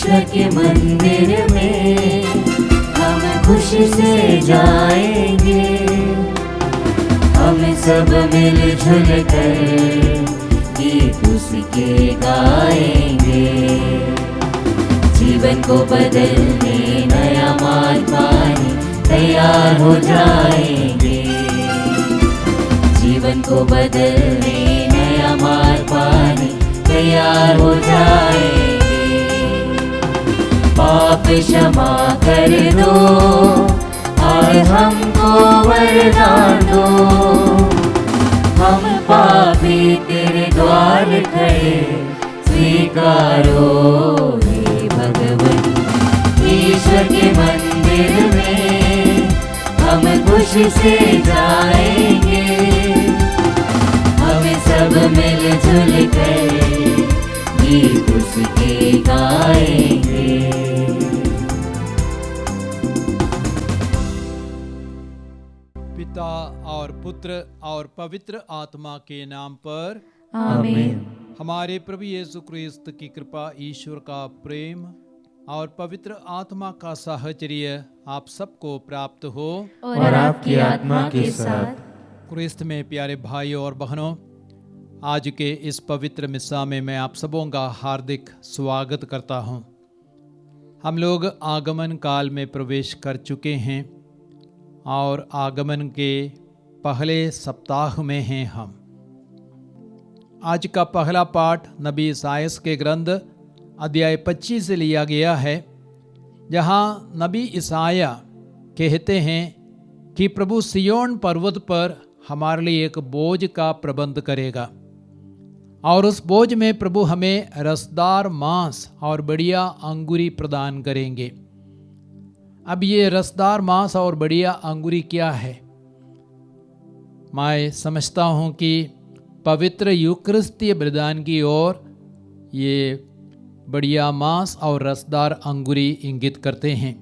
ईश्वर के मंदिर में हम खुशी से जाएंगे। हम सब मिलजुल कर गीत उसके गाएंगे। जीवन को बदलने नया मार्ग पाने तैयार हो जाएंगे। जीवन को बदलने नया मार्ग पाने तैयार हो जाएंगे। पाप क्षमा कर दो और हमको वरदान दो। हम पापी तेरे द्वार खड़े स्वीकारो हे भगवन। ईश्वर के मंदिर में हम खुशी से जाएंगे। हम सब मिलजुल कर गीत उसके गाएंगे। पिता और पुत्र और पवित्र आत्मा के नाम पर आमीन। हमारे प्रभु यीशु क्रिस्त की कृपा, ईश्वर का प्रेम और पवित्र आत्मा का साहचर्य आप सबको प्राप्त हो और आपकी आत्मा के साथ। क्रिस्त में प्यारे भाइयों और बहनों, आज के इस पवित्र मिस्सा में मैं आप सबों का हार्दिक स्वागत करता हूं। हम लोग आगमन काल में प्रवेश कर चुके हैं और आगमन के पहले सप्ताह में हैं हम। आज का पहला पाठ नबी ईसायास के ग्रंथ अध्याय 25 से लिया गया है, जहां नबी ईसाया कहते हैं कि प्रभु सियोन पर्वत पर हमारे लिए एक बोझ का प्रबंध करेगा और उस बोझ में प्रभु हमें रसदार मांस और बढ़िया अंगूरी प्रदान करेंगे। अब ये रसदार मांस और बढ़िया अंगूरी क्या है? मैं समझता हूँ कि पवित्र यूकरिस्तीय बलिदान की ओर ये बढ़िया मांस और रसदार अंगूरी इंगित करते हैं।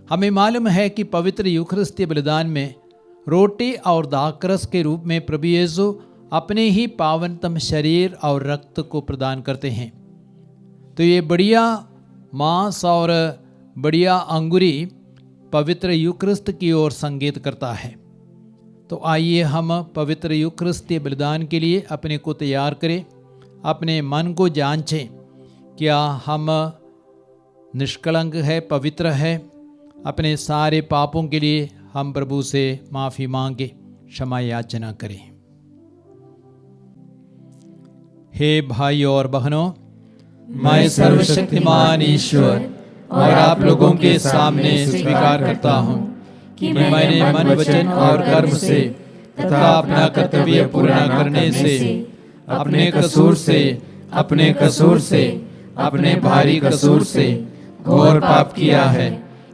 हमें मालूम है कि पवित्र यूकरिस्तीय बलिदान में रोटी और दाखरस के रूप में प्रभु यीशु अपने ही पावनतम शरीर और रक्त को प्रदान करते हैं। तो ये बढ़िया मांस और बढ़िया अंगूरी पवित्र यूकरिस्त की ओर संकेत करता है। तो आइए हम पवित्र यूकरिस्तीय बलिदान के लिए अपने को तैयार करें, अपने मन को जांचें, क्या हम निष्कलंक है, पवित्र है। अपने सारे पापों के लिए हम प्रभु से माफ़ी मांगे, क्षमा याचना करें। हे भाइयों और बहनों, मैं सर्वशक्तिमान ईश्वर और आप लोगों के सामने स्वीकार करता हूँ कि मैंने मन, वचन और कर्म से तथा अपना कर्तव्य पूरा करने से अपने कसूर से अपने भारी कसूर से घोर पाप किया है।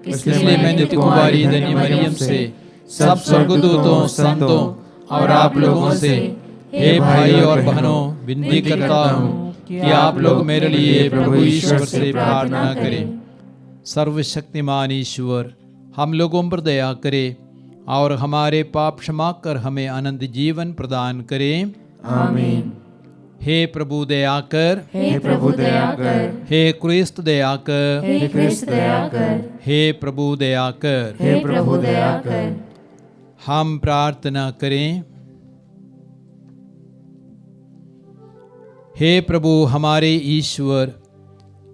इसलिए मैं नित्य कुमारी धन्य मरियम से, सब स्वर्गदूतों, संतों और आप लोगों से, हे भाई और बहनों, विनती करता हूँ कि आप लोग मेरे लिए प्रभु ईश्वर से प्रार्थना करें। सर्वशक्तिमान ईश्वर हम लोगों पर दया करे और हमारे पाप क्षमा कर हमें अनंत जीवन प्रदान करें। आमीन। हे प्रभु दया कर, हे प्रभु दया कर, हे क्रिस्त दया कर, हे क्रिस्त दया कर, हे प्रभु दया कर, हे प्रभु दया कर। हम प्रार्थना करें। हे प्रभु हमारे ईश्वर,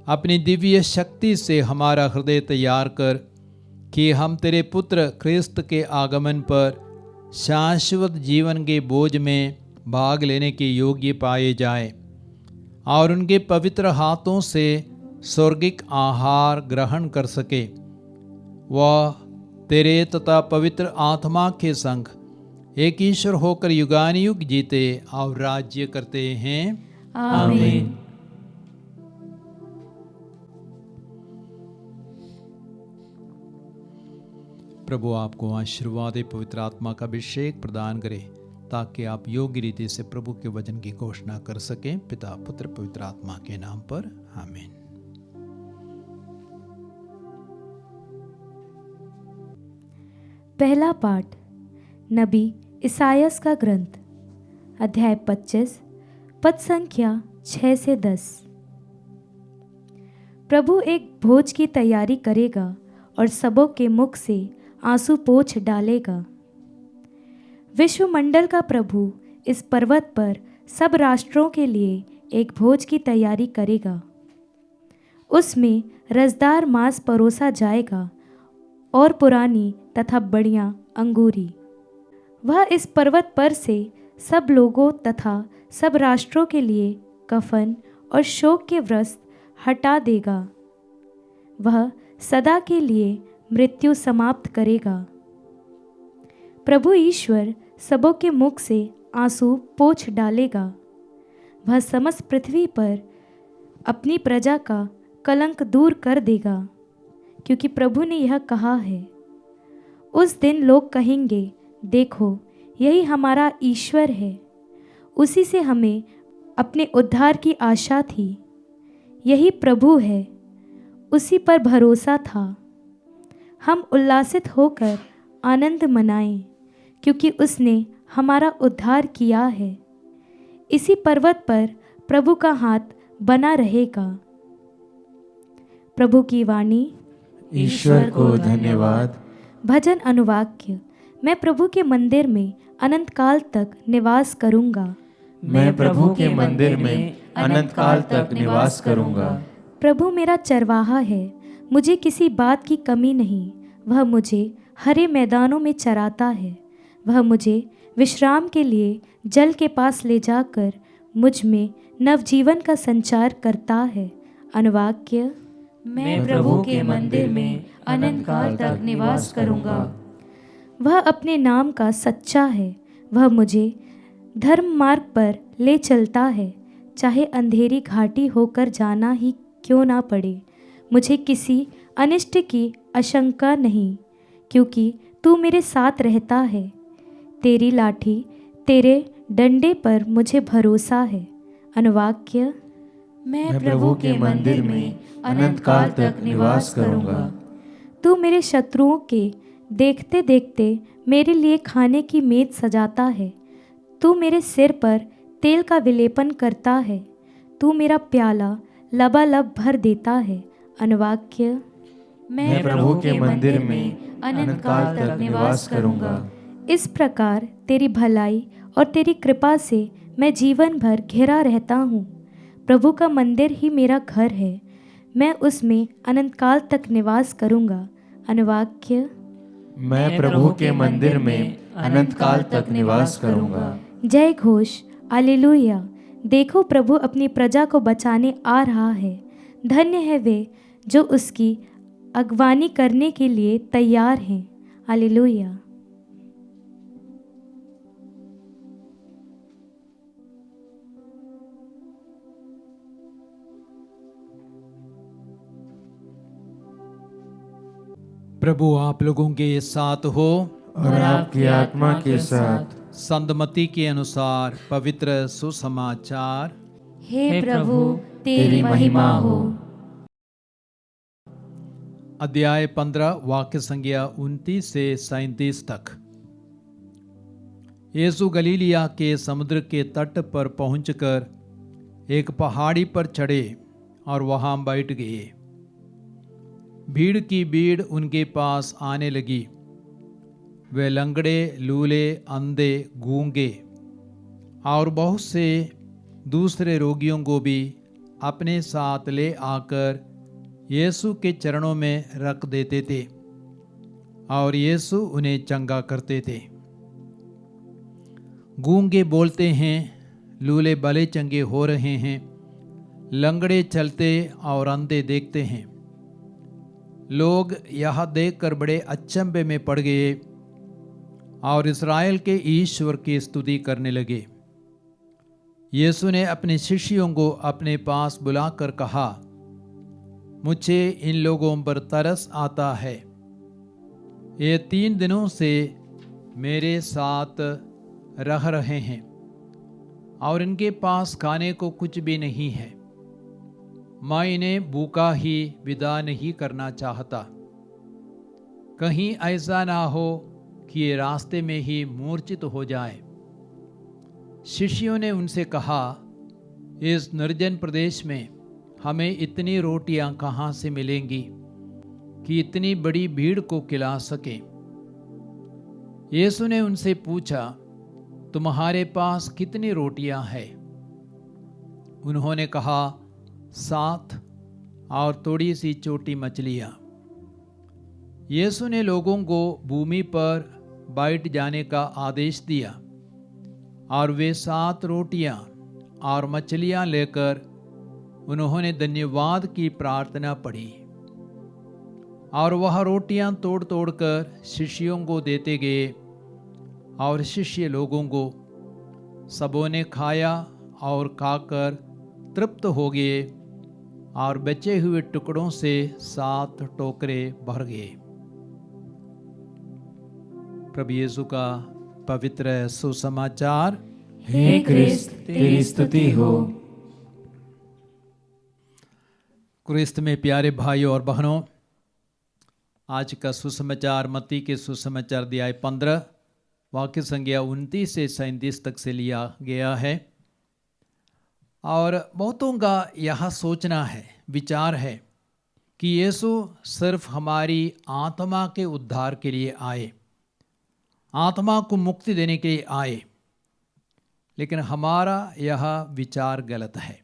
अपनी दिव्य शक्ति से हमारा हृदय तैयार कर कि हम तेरे पुत्र क्रिस्त के आगमन पर शाश्वत जीवन के बोझ में भाग लेने के योग्य पाए जाएं और उनके पवित्र हाथों से स्वर्गिक आहार ग्रहण कर सके। वह तेरे तथा पवित्र आत्मा के संग एक ईश्वर होकर युगानुयुग जीते और राज्य करते हैं। आमीन। प्रभु आपको आशीर्वाद पवित्र आत्मा का अभिषेक प्रदान करे ताकि आप योग्य रीति से प्रभु के वचन की घोषणा कर सकें। पिता, पुत्र, पवित्र आत्मा के नाम पर आमीन। पहला पाठ नबी ईसायास का ग्रंथ अध्याय 25 पद संख्या 6 से 10। प्रभु एक भोज की तैयारी करेगा और सबों के मुख से आंसू पोंछ डालेगा। विश्वमंडल का प्रभु इस पर्वत पर सब राष्ट्रों के लिए एक भोज की तैयारी करेगा। उसमें रसदार मांस परोसा जाएगा और पुरानी तथा बढ़िया अंगूरी। वह इस पर्वत पर से सब लोगों तथा सब राष्ट्रों के लिए कफन और शोक के वस्त्र हटा देगा। वह सदा के लिए मृत्यु समाप्त करेगा। प्रभु ईश्वर सबों के मुख से आंसू पोंछ डालेगा। वह समस्त पृथ्वी पर अपनी प्रजा का कलंक दूर कर देगा, क्योंकि प्रभु ने यह कहा है। उस दिन लोग कहेंगे, देखो यही हमारा ईश्वर है, उसी से हमें अपने उद्धार की आशा थी। यही प्रभु है, उसी पर भरोसा था। हम उल्लासित होकर आनंद मनाएं, क्योंकि उसने हमारा उद्धार किया है। इसी पर्वत पर प्रभु का हाथ बना रहेगा। प्रभु की वाणी। ईश्वर को धन्यवाद। भजन अनुवाक्य। मैं प्रभु के मंदिर में अनंत काल तक निवास करूंगा। मैं प्रभु के मंदिर में अनंत काल तक निवास करूंगा। प्रभु मेरा चरवाहा है, मुझे किसी बात की कमी नहीं। वह मुझे हरे मैदानों में चराता है। वह मुझे विश्राम के लिए जल के पास ले जाकर मुझ में नवजीवन का संचार करता है। अनुवाक्य। मैं प्रभु के मंदिर में अनंत काल तक निवास करूंगा। वह अपने नाम का सच्चा है। वह मुझे धर्म मार्ग पर ले चलता है, चाहे अंधेरी घाटी होकर जाना ही क्यों ना पड़े। मुझे किसी अनिष्ट की आशंका नहीं, क्योंकि तू मेरे साथ रहता है। तेरी लाठी तेरे डंडे पर मुझे भरोसा है। अनुवाक्य। मैं प्रभु के मंदिर में अनंत काल तक निवास करूंगा। तू मेरे शत्रुओं के देखते देखते मेरे लिए खाने की मेज सजाता है। तू मेरे सिर पर तेल का विलेपन करता है। तू मेरा प्याला लबालब भर देता है। अनुवाक्य। मैं प्रभु के मंदिर में अनंत काल तक निवास करूंगा। इस प्रकार तेरी भलाई और तेरी कृपा से मैं जीवन भर घिरा रहता हूँ। प्रभु का मंदिर ही मेरा घर है, मैं उसमें अनंत काल तक निवास करूंगा। अनुवाक्य। मैं प्रभु के मंदिर में अनंत काल तक निवास करूंगा। जय घोष। हालेलुया। देखो प्रभु अपनी प्रजा को बचाने आ रहा है। धन्य है वे जो उसकी अगवानी करने के लिए तैयार हैं। हालेलुया। प्रभु आप लोगों के साथ हो और आपकी आत्मा के साथ। संतमती के अनुसार पवित्र सुसमाचार। हे प्रभु तेरी महिमा हो। अध्याय 15 वाक्य संख्या 29 से 37 तक। यीशु गलीलिया के समुद्र के तट पर पहुंचकर एक पहाड़ी पर चढ़े और वहां बैठ गए। भीड़ की भीड़ उनके पास आने लगी। वे लंगड़े, लूले, अंधे, गूंगे और बहुत से दूसरे रोगियों को भी अपने साथ ले आकर यीशु के चरणों में रख देते थे और यीशु उन्हें चंगा करते थे। गूंगे बोलते हैं, लूले भले चंगे हो रहे हैं, लंगड़े चलते और अंधे देखते हैं। लोग यह देखकर बड़े अचंभे में पड़ गए और इस्राएल के ईश्वर की स्तुति करने लगे। यीशु ने अपने शिष्यों को अपने पास बुलाकर कहा, मुझे इन लोगों पर तरस आता है। ये 3 दिनों से मेरे साथ रह रहे हैं और इनके पास खाने को कुछ भी नहीं है। मैं इन्हें भूखा ही विदा नहीं करना चाहता। कहीं ऐसा ना हो कि ये रास्ते में ही मूर्छित हो जाए। शिष्यों ने उनसे कहा, इस निर्जन प्रदेश में हमें इतनी रोटियां कहाँ से मिलेंगी कि इतनी बड़ी भीड़ को खिला सके। यीशु ने उनसे पूछा, तुम्हारे पास कितनी रोटियां हैं? उन्होंने कहा, 7 और थोड़ी सी छोटी मछलियां। यीशु ने लोगों को भूमि पर बैठ जाने का आदेश दिया और वे 7 रोटियां और मछलियां लेकर उन्होंने धन्यवाद की प्रार्थना पढ़ी और वह रोटियां तोड़ तोड़ कर शिष्यों को देते गए और शिष्य लोगों को सबों ने खाया और खाकर तृप्त हो गए और बचे हुए टुकड़ों से 7 टोकरे भर गए। प्रभु यीशु का पवित्र सुसमाचार। हे क्रिस्त तेरी स्तुति हो। क्रिस्त में प्यारे भाइयों और बहनों, आज का सुसमाचार मत्ती के सुसमाचार अध्याय 15 वाक्य संख्या 29 से 37 तक से लिया गया है। और बहुतों का यह सोचना है, विचार है कि यीशु सिर्फ हमारी आत्मा के उद्धार के लिए आए, आत्मा को मुक्ति देने के लिए आए, लेकिन हमारा यह विचार गलत है।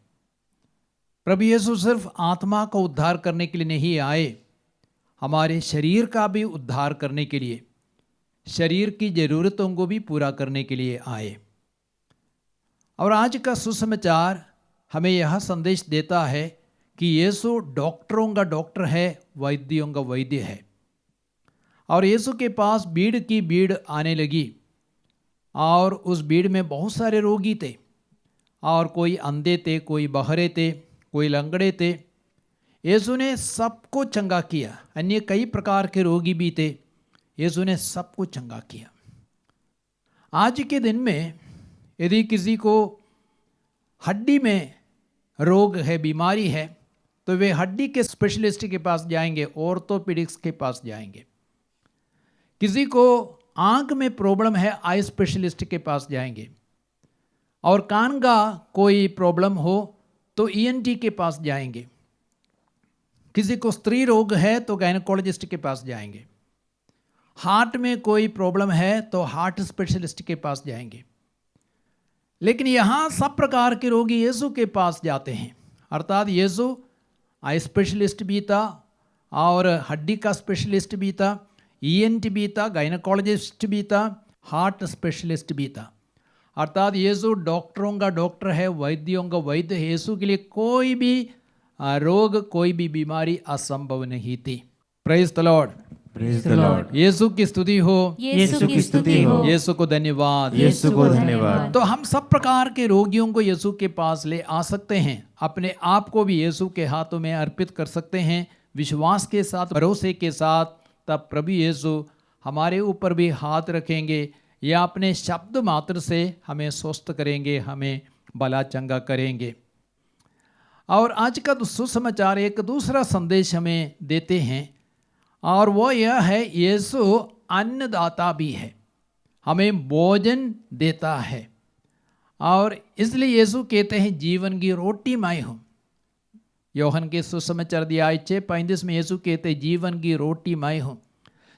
प्रभु यीशु सिर्फ आत्मा का उद्धार करने के लिए नहीं आए, हमारे शरीर का भी उद्धार करने के लिए, शरीर की ज़रूरतों को भी पूरा करने के लिए आए। और आज का सुसमाचार हमें यह संदेश देता है कि यीशु डॉक्टरों का डॉक्टर है, वैद्यों का वैद्य है। और यीशु के पास भीड़ की भीड़ आने लगी और उस भीड़ में बहुत सारे रोगी थे और कोई अंधे थे, कोई बहरे थे, कोई लंगड़े थे। यीशु ने सबको चंगा किया। अन्य कई प्रकार के रोगी भी थे, यीशु ने सबको चंगा किया। आज के दिन में यदि किसी को हड्डी में रोग है, बीमारी है, तो वे हड्डी के स्पेशलिस्ट के पास जाएंगे, ऑर्थोपेडिक्स के पास जाएंगे। किसी को आंख में प्रॉब्लम है, आई स्पेशलिस्ट के पास जाएंगे। और कान का कोई प्रॉब्लम हो तो ईएनटी के पास जाएंगे। किसी को स्त्री रोग है तो गायनेकोलॉजिस्ट के पास जाएंगे। हार्ट में कोई प्रॉब्लम है तो हार्ट स्पेशलिस्ट के पास जाएंगे। लेकिन यहाँ सब प्रकार के रोगी यीशु के पास जाते हैं। अर्थात यीशु आई स्पेशलिस्ट भी था और हड्डी का स्पेशलिस्ट भी था, ईएनटी भी था, गायनेकोलॉजिस्ट भी था, हार्ट स्पेशलिस्ट भी था। अर्थात यीशु डॉक्टरों का डॉक्टर है, वैद्यों का वैद्य है। यीशु के लिए कोई भी रोग, कोई भी बीमारी असंभव नहीं थी। Praise the lord, praise the lord. Yeshu की स्तुति हो, यीशु की स्तुति हो, यीशु को धन्यवाद, यीशु को धन्यवाद। तो हम सब प्रकार के रोगियों को यीशु के पास ले आ सकते हैं। अपने आप को भी यीशु के हाथों में अर्पित कर सकते हैं, विश्वास के साथ, भरोसे के साथ। तब प्रभु यीशु हमारे ऊपर भी हाथ रखेंगे या अपने शब्द मात्र से हमें स्वस्थ करेंगे, हमें भला चंगा करेंगे। और आज का सुसमाचार एक दूसरा संदेश हमें देते हैं और वो यह है, यीशु अन्नदाता भी है, हमें भोजन देता है। और इसलिए यीशु कहते हैं, जीवन की रोटी मैं हूँ। योहन के सुसमाचार अध्याय 6:35 में यीशु कहते हैं, जीवन की रोटी मैं हूँ।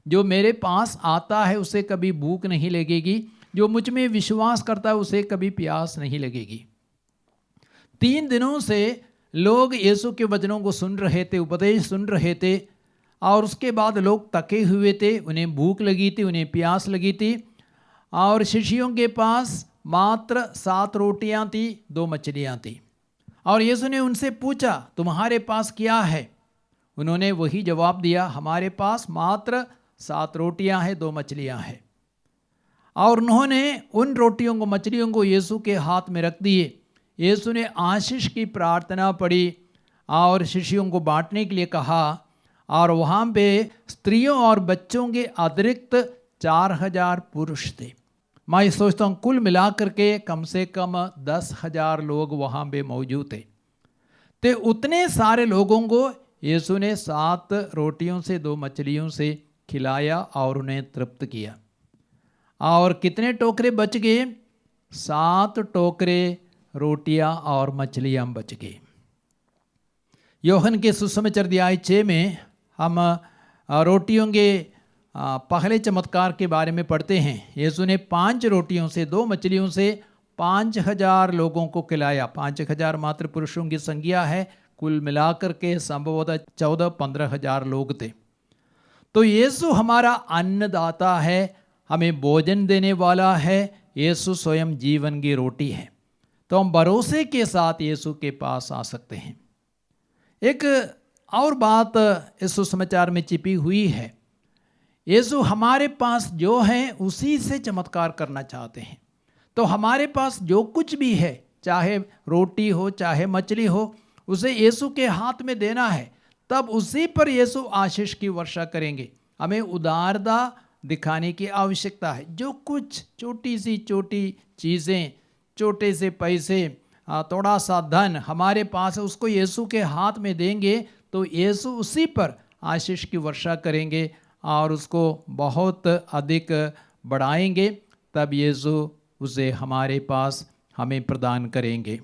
जो मेरे पास आता है उसे कभी भूख नहीं लगेगी, जो मुझ में विश्वास करता है उसे कभी प्यास नहीं लगेगी। 3 दिनों से लोग यीशु के वचनों को सुन रहे थे, उपदेश सुन रहे थे, और उसके बाद लोग थके हुए थे, उन्हें भूख लगी थी, उन्हें प्यास लगी थी। और शिष्यों के पास मात्र 7 रोटियां थी, 2 मछलियां थी। और यीशु ने उनसे पूछा, तुम्हारे पास क्या है? उन्होंने वही जवाब दिया, हमारे पास मात्र 7 रोटियां हैं, 2 मछलियां हैं। और उन्होंने उन रोटियों को, मछलियों को यीशु के हाथ में रख दिए। यीशु ने आशीष की प्रार्थना पढ़ी और शिष्यों को बांटने के लिए कहा। और वहाँ पे स्त्रियों और बच्चों के अतिरिक्त 4000 पुरुष थे। मैं सोचता हूँ कुल मिलाकर के कम से कम 10,000 लोग वहाँ पे मौजूद थे। तो उतने सारे लोगों को यीशु ने 7 रोटियों से 2 मछलियों से खिलाया और उन्हें तृप्त किया। और कितने टोकरे बच गए? 7 टोकरे रोटियां और मछलियां बच गई। योहन के सुसमाचार अध्याय 6 में हम रोटियों के पहले चमत्कार के बारे में पढ़ते हैं। यीशु ने 5 रोटियों से 2 मछलियों से 5000 लोगों को खिलाया। 5000 मात्र पुरुषों की संख्या है, कुल मिलाकर के संभवतः 14-15 हजार लोग थे। तो यीशु हमारा अन्नदाता है, हमें भोजन देने वाला है। यीशु स्वयं जीवन की रोटी है। तो हम भरोसे के साथ यीशु के पास आ सकते हैं। एक और बात इस सुसमाचार में छिपी हुई है, यीशु हमारे पास जो है उसी से चमत्कार करना चाहते हैं। तो हमारे पास जो कुछ भी है, चाहे रोटी हो चाहे मछली हो, उसे यीशु के हाथ में देना है, तब उसी पर यीशु आशीष की वर्षा करेंगे। हमें उदारता दिखाने की आवश्यकता है। जो कुछ छोटी चीज़ें, छोटे से पैसे, थोड़ा सा धन हमारे पास है, उसको यीशु के हाथ में देंगे तो यीशु उसी पर आशीष की वर्षा करेंगे और उसको बहुत अधिक बढ़ाएंगे। तब यीशु उसे हमारे पास हमें प्रदान करेंगे।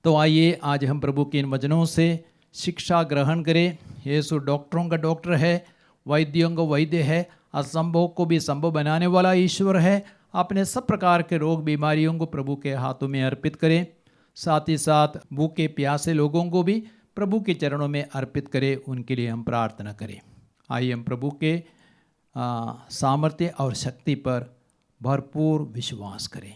तो आइए आज हम प्रभु के इन वचनों से शिक्षा ग्रहण करें। यीशु डॉक्टरों का डॉक्टर है, वैद्यों का वैद्य है, असंभव को भी संभव बनाने वाला ईश्वर है। अपने सब प्रकार के रोग बीमारियों को प्रभु के हाथों में अर्पित करें। साथ ही साथ भूखे प्यासे लोगों को भी प्रभु के चरणों में अर्पित करें, उनके लिए हम प्रार्थना करें। आइए हम प्रभु के सामर्थ्य और शक्ति पर भरपूर विश्वास करें।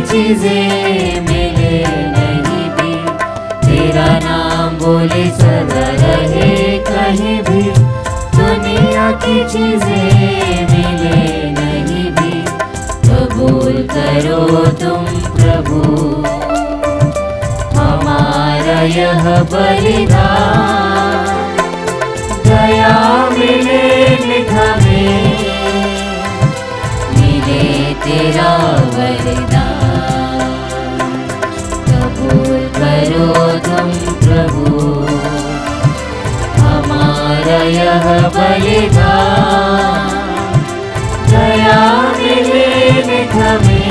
चीजें मिले नहीं भी, तेरा नाम बोले सदा रहे कहीं भी। दुनिया की चीजें मिले नहीं भी, कबूल करो तुम प्रभु हमारा यह बलिदान। दया मिले नित हमें, मिले तेरा वरदान। करो तुम प्रभु हमारा यह बलिदान। दया मिले नित हमें,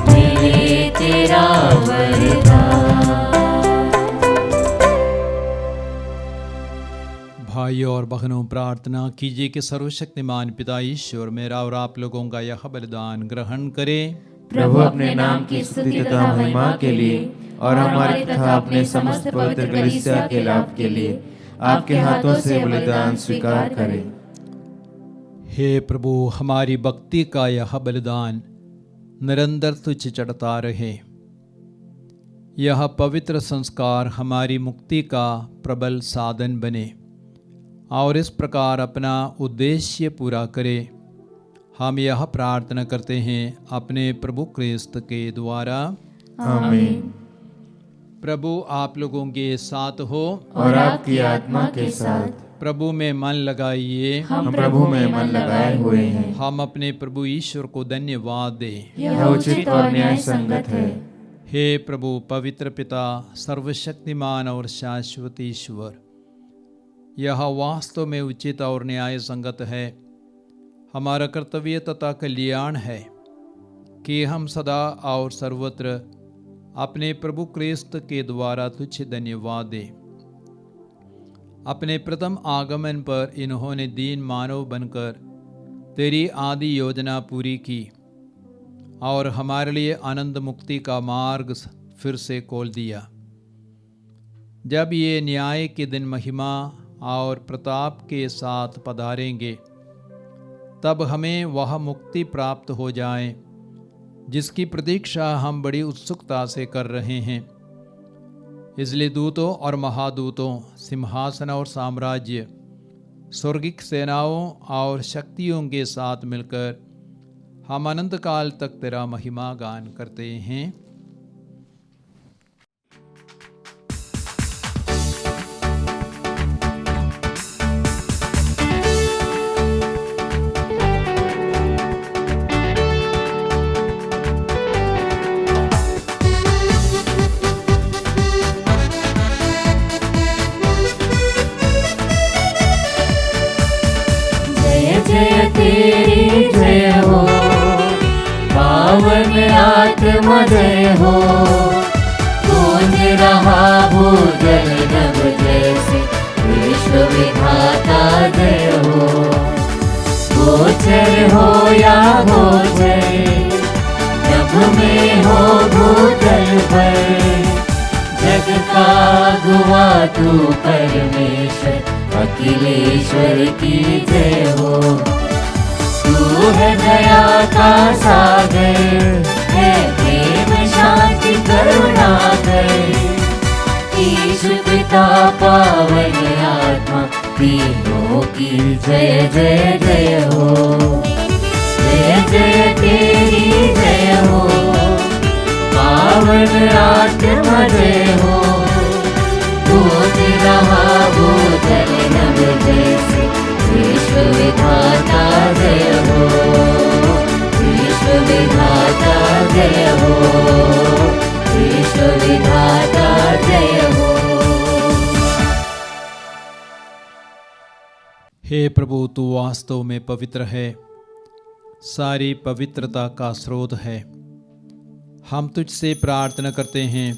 मिले तेरा वरदान। भाइयों और बहनों, प्रार्थना कीजिए कि सर्वशक्तिमान पिता ईश्वर मेरा और आप लोगों का यह बलिदान ग्रहण करें। प्रभु अपने नाम की स्तुति तथा महिमा के लिए और हमारे तथा अपने समस्त पवित्र कलीसिया के लाभ के लिए आपके हाथों से बलिदान स्वीकार करें। हे प्रभु, हमारी भक्ति का यह बलिदान निरंतर तुझ चढ़ता रहे। यह पवित्र संस्कार हमारी मुक्ति का प्रबल साधन बने और इस प्रकार अपना उद्देश्य पूरा करे। हम यह प्रार्थना करते हैं अपने प्रभु क्रिस्त के द्वारा, आमीन। प्रभु आप लोगों के साथ हो और आपकी आत्मा के साथ। प्रभु में मन लगाइए, हम प्रभु में मन लगाए हुए हैं। हम अपने प्रभु ईश्वर को धन्यवाद दें, यह उचित और न्याय संगत है। हे प्रभु पवित्र पिता, सर्वशक्तिमान और शाश्वत ईश्वर, यह वास्तव में उचित और न्याय संगत है। हमारा कर्तव्य तथा कल्याण है कि हम सदा और सर्वत्र अपने प्रभु क्रिस्त के द्वारा तुझे धन्यवाद दें। अपने प्रथम आगमन पर इन्होंने दीन मानव बनकर तेरी आदि योजना पूरी की और हमारे लिए आनंद मुक्ति का मार्ग फिर से खोल दिया। जब ये न्याय के दिन महिमा और प्रताप के साथ पधारेंगे, तब हमें वह मुक्ति प्राप्त हो जाए जिसकी प्रतीक्षा हम बड़ी उत्सुकता से कर रहे हैं। इसलिए दूतों और महादूतों, सिंहासन और साम्राज्य, स्वर्गिक सेनाओं और शक्तियों के साथ मिलकर हम अनंत काल तक तेरा महिमा गान करते हैं। जय तेरी जय हो, पावन आत्मा जय हो। गूंज रहा भूजल नभ जैसे, विश्व विधाता जय हो। गोचर हो या गोचर, नभ में हो भूतल भर। जग का गुआ तू परमेश्वर, अखिलेश्वर की जय हो। तू है दया का सागर, है प्रेम शांति करुणाकर। ईश्वर पिता पावन आत्मा, तीनों की जय जय जय हो। जय जय तेरी जय हो, पावन आत्मा जय हो। गूंज रहा भूतल नभ जैसे, विश्व विधाता जय हो। विश्व विधाता जय हो, विश्व विधाता जय हो। हे प्रभु, तू वास्तव में पवित्र है, सारी पवित्रता का स्रोत है। हम तुझसे प्रार्थना करते हैं,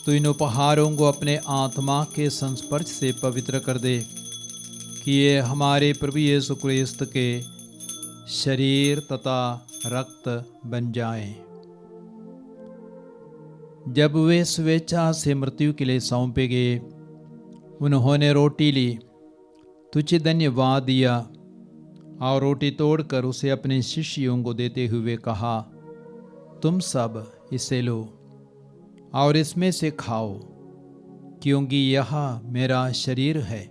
तू इन उपहारों को अपने आत्मा के संस्पर्श से पवित्र कर दे कि ये हमारे प्रभु यीशु क्रिस्त के शरीर तथा रक्त बन जाएं। जब वे स्वेच्छा से मृत्यु के लिए सौंपे गए, उन्होंने रोटी ली, तुझे धन्यवाद दिया और रोटी तोड़कर उसे अपने शिष्यों को देते हुए कहा, तुम सब इसे लो और इसमें से खाओ, क्योंकि यह मेरा शरीर है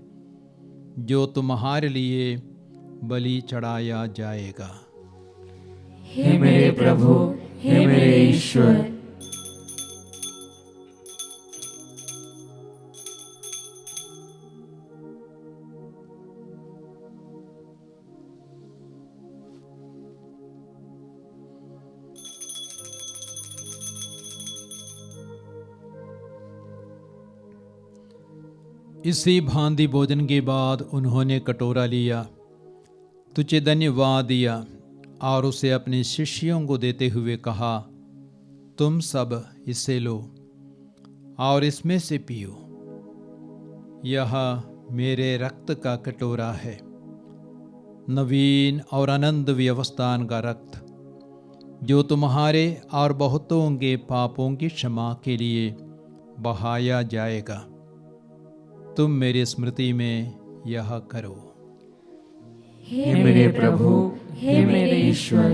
जो तुम्हारे लिए बलि चढ़ाया जाएगा। हे मेरे प्रभु, हे मेरे ईश्वर, इसी भांति भोजन के बाद उन्होंने कटोरा लिया, तुझे धन्यवाद दिया और उसे अपने शिष्यों को देते हुए कहा, तुम सब इसे लो और इसमें से पियो, यह मेरे रक्त का कटोरा है, नवीन और अनंत व्यवस्थान का रक्त, जो तुम्हारे और बहुतों के पापों की क्षमा के लिए बहाया जाएगा। तुम मेरी स्मृति में यह करो। हे मेरे प्रभु, हे मेरे ईश्वर।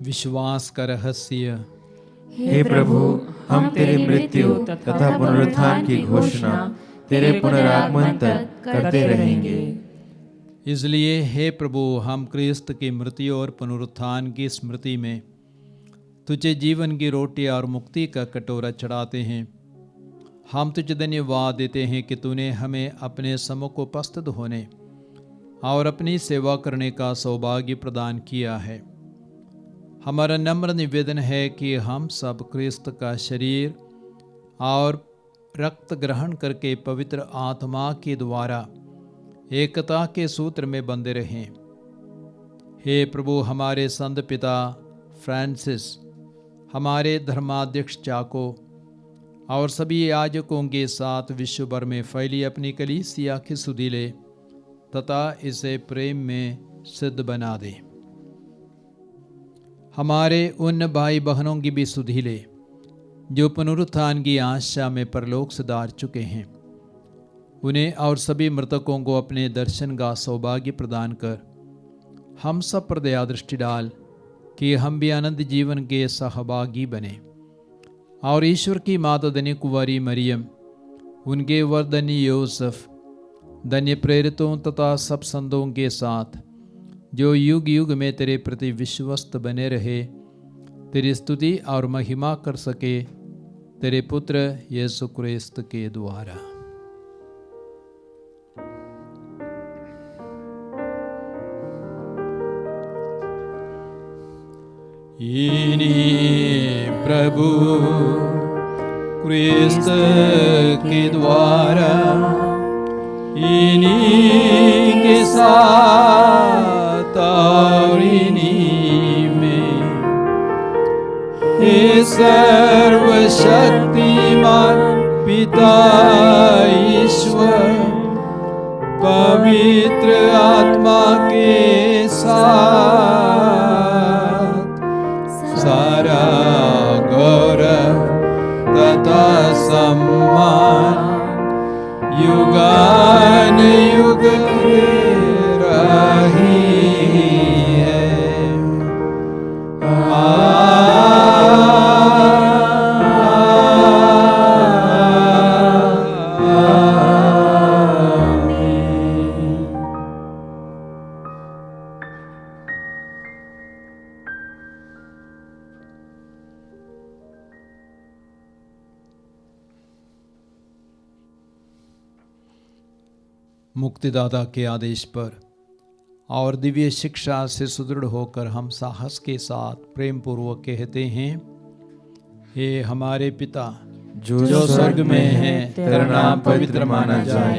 विश्वास का रहस्य। हे प्रभु, हम तेरी मृत्यु तथा पुनरुत्थान की घोषणा तेरे पुनरागमन तक करते रहेंगे। इसलिए हे प्रभु, हम क्रिस्त की मृत्यु और पुनरुत्थान की स्मृति में तुझे जीवन की रोटी और मुक्ति का कटोरा चढ़ाते हैं। हम तुझे धन्यवाद देते हैं कि तूने हमें अपने सम्मुख उपस्थित होने और अपनी सेवा करने का सौभाग्य प्रदान किया है। हमारा नम्र निवेदन है कि हम सब क्रिस्त का शरीर और रक्त ग्रहण करके पवित्र आत्मा के द्वारा एकता के सूत्र में बंधे रहें। हे प्रभु, हमारे संत पिता फ्रांसिस, हमारे धर्माध्यक्ष चाको और सभी याजकों के साथ विश्व भर में फैली अपनी कलीसिया की सुधि ले तथा इसे प्रेम में सिद्ध बना दे। हमारे उन भाई बहनों की भी सुधि ले जो पुनरुत्थान की आशा में परलोक सिधार चुके हैं। उन्हें और सभी मृतकों को अपने दर्शन का सौभाग्य प्रदान कर हम सब पर दया दृष्टि डाल कि हम भी आनंद जीवन के सहभागी बने। और ईश्वर की माता धन्य कुंवारी मरियम, उनके वरधन्य यूसुफ, धन्य प्रेरितों तथा सब संतों के साथ जो युग युग में तेरे प्रति विश्वस्त बने रहे, तेरी स्तुति और महिमा कर सके, तेरे पुत्र यीशु क्रिस्त के द्वारा। इन्हीं प्रभु क्रिस्त के द्वारा, इन्हीं के साथ और इन्हीं में, हे सर्वशक्तिमान पिता ईश्वर, पवित्र आत्मा के साथ सारा गौरव तथा सम्मान युगान युग रही है। मुक्तिदाता के आदेश पर और दिव्य शिक्षा से सुदृढ़ होकर हम साहस के साथ प्रेम पूर्वक कहते हैं, हे हमारे पिता जो स्वर्ग में है, तेरा नाम पवित्र माना जाए,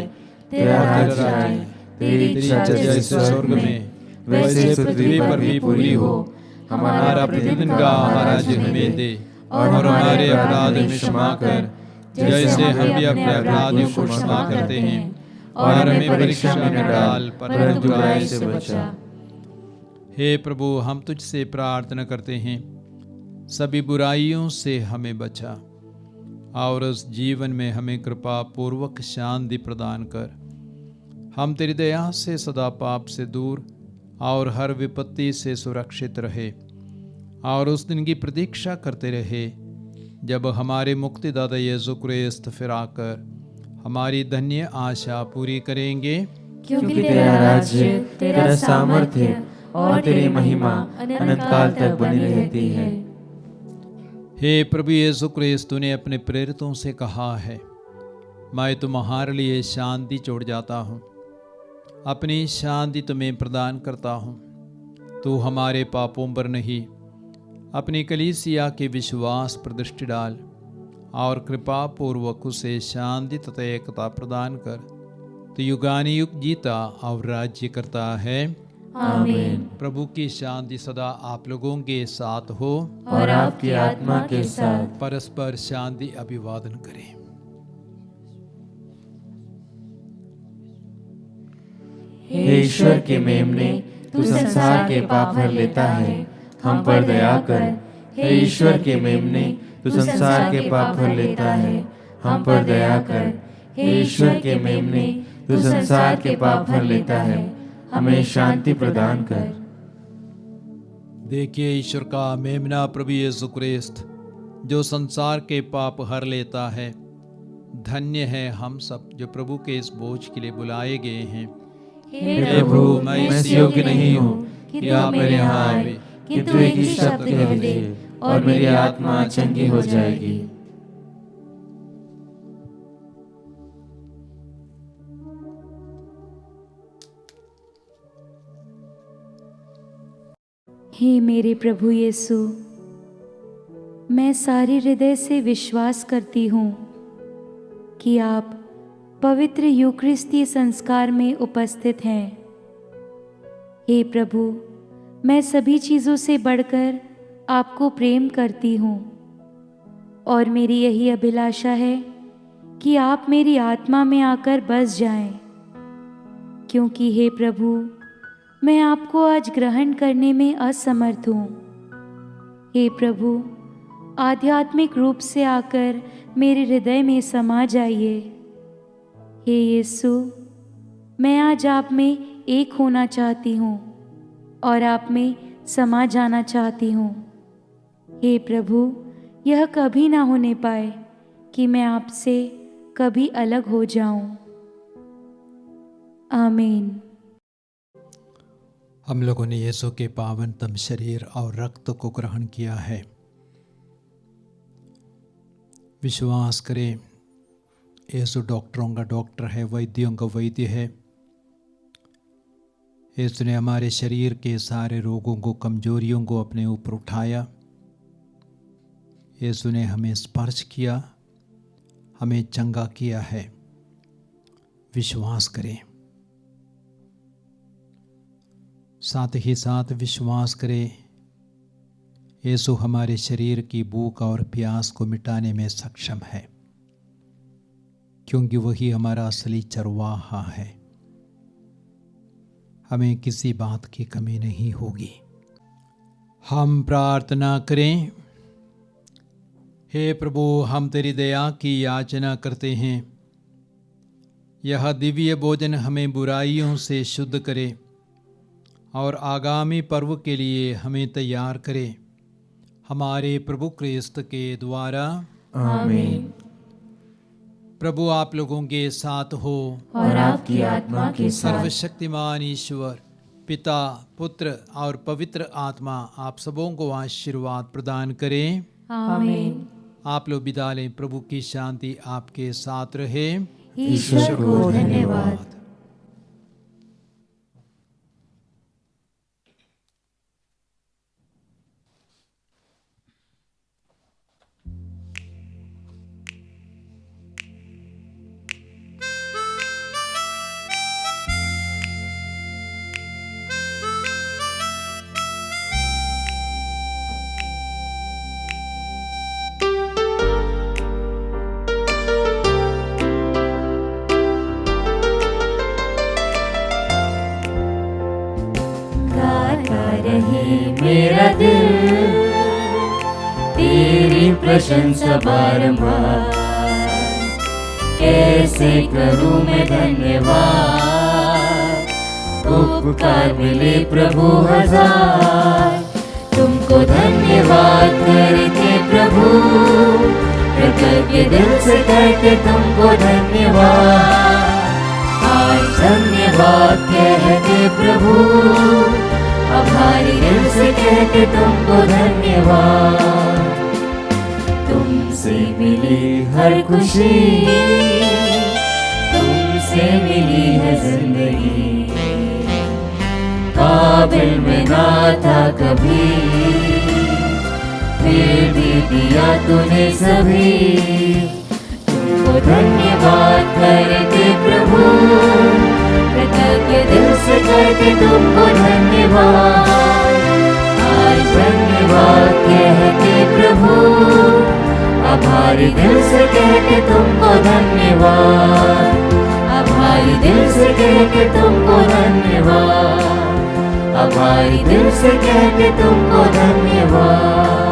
तेरा राज्य आए, तेरी इच्छा जैसे स्वर्ग में वैसे पृथ्वी पर भी पूरी हो। हमारा प्रतिदिन का आहार आज हमें दे और हमारे अपराध में क्षमा कर जैसे हम भी अपने अपराधियों को क्षमा करते हैं, और हमें परीक्षा में न डाल परंतु बुराई से बचा। हे प्रभु, हम तुझसे प्रार्थना करते हैं, सभी बुराइयों से हमें बचा और उस जीवन में हमें कृपा पूर्वक शांति प्रदान कर। हम तेरी दया से सदा पाप से दूर और हर विपत्ति से सुरक्षित रहे और उस दिन की प्रतीक्षा करते रहे जब हमारे मुक्तिदाता यीशु क्रिस्त फिर आकर हमारी धन्य आशा पूरी करेंगे। क्योंकि तेरा राज्य, तेरा सामर्थ्य और तेरी महिमा अनंत काल तक बनी रहती है। हे प्रभु यीशु क्रिस्त, तूने अपने प्रेरितों से कहा है, मैं तुम्हारे लिए शांति छोड़ जाता हूँ, अपनी शांति तुम्हें प्रदान करता हूँ। तू हमारे पापों पर नहीं, अपनी कलीसिया के विश्वास पर दृष्टि डाल और कृपा पूर्वक उसे शांति तथा एकता प्रदान कर। तो युगानुयुग जीता और राज्य करता है। आमीन। प्रभु की शांति सदा आप लोगों के साथ हो और आपकी आत्मा के साथ। परस्पर शांति अभिवादन करें। हे ईश्वर के मेमने, तू संसार के पाप हर लेता है, हम पर दया कर। हे ईश्वर के मेमने, तू संसार के पाप हर लेता है, हम पर दया कर। हे ईश्वर के मेमने, तू संसार के पाप हर लेता है, हमें शांति प्रदान कर। देखिए ईश्वर का मेमना प्रभु यीशु क्रिस्त जो संसार के पाप हर लेता है। धन्य है हम सब जो प्रभु के इस बोझ के लिए बुलाए गए हैं। हे प्रभु, मैं इस योग्य नहीं हूँ कि आप मेरे यहाँ आए, किंतु एक ही शब्द कह दे और मेरी आत्मा चंगी हो जाएगी। हे मेरे प्रभु यीशु, मैं सारे हृदय से विश्वास करती हूँ कि आप पवित्र यूकरिस्तीय संस्कार में उपस्थित हैं। हे प्रभु, मैं सभी चीज़ों से बढ़कर आपको प्रेम करती हूँ और मेरी यही अभिलाषा है कि आप मेरी आत्मा में आकर बस जाएं, क्योंकि हे प्रभु, मैं आपको आज ग्रहण करने में असमर्थ हूँ। हे प्रभु, आध्यात्मिक रूप से आकर मेरे हृदय में समा जाइए। हे यीशु, मैं आज आप में एक होना चाहती हूँ और आप में समा जाना चाहती हूँ। हे प्रभु, यह कभी ना होने पाए कि मैं आपसे कभी अलग हो जाऊं। आमीन। हम लोगों ने यीशु के पावनतम शरीर और रक्त को ग्रहण किया है। विश्वास करें, यीशु डॉक्टरों का डॉक्टर है, वैद्यों का वैद्य है। यीशु ने हमारे शरीर के सारे रोगों को, कमजोरियों को अपने ऊपर उठाया। यीशु ने हमें स्पर्श किया, हमें चंगा किया है। विश्वास करें। साथ ही साथ विश्वास करें, यीशु हमारे शरीर की भूख और प्यास को मिटाने में सक्षम है, क्योंकि वही हमारा असली चरवाहा है। हमें किसी बात की कमी नहीं होगी। हम प्रार्थना करें। हे प्रभु, हम तेरी दया की याचना करते हैं। यह दिव्य भोजन हमें बुराइयों से शुद्ध करे और आगामी पर्व के लिए हमें तैयार करे। हमारे प्रभु क्रिस्त के द्वारा। आमीन। प्रभु आप लोगों के साथ हो और आपकी आत्मा के साथ। सर्वशक्तिमान ईश्वर पिता, पुत्र और पवित्र आत्मा आप सबों को आशीर्वाद प्रदान करें। आमीन। आप लोग विदा लें। प्रभु की शांति आपके साथ रहे। ईश्वर को धन्यवाद। मेरा दिल तेरी प्रशंसा बारंबार, कैसे करूं मैं धन्यवाद। उपकार मिले प्रभु हजार, तुमको धन्यवाद करके प्रभु, कृतज्ञ दिल से कहते तुमको धन्यवाद। आज धन्यवाद कहते प्रभु, आभारी दिल से कहते तुमको धन्यवाद। तुमसे मिली हर खुशी, तुमसे मिली है जिंदगी। काबिल में ना था कभी, फिर भी दिया तूने सभी। तुमको धन्यवाद करते प्रभु, कृतज्ञ दिल से कहते तुमको धन्यवाद। आज धन्यवाद कहते प्रभु, आभारी दिल से कहते तुमको धन्यवाद। आभारी दिल से कहते तुमको धन्यवाद। आभारी दिल से कहते तुमको धन्यवाद।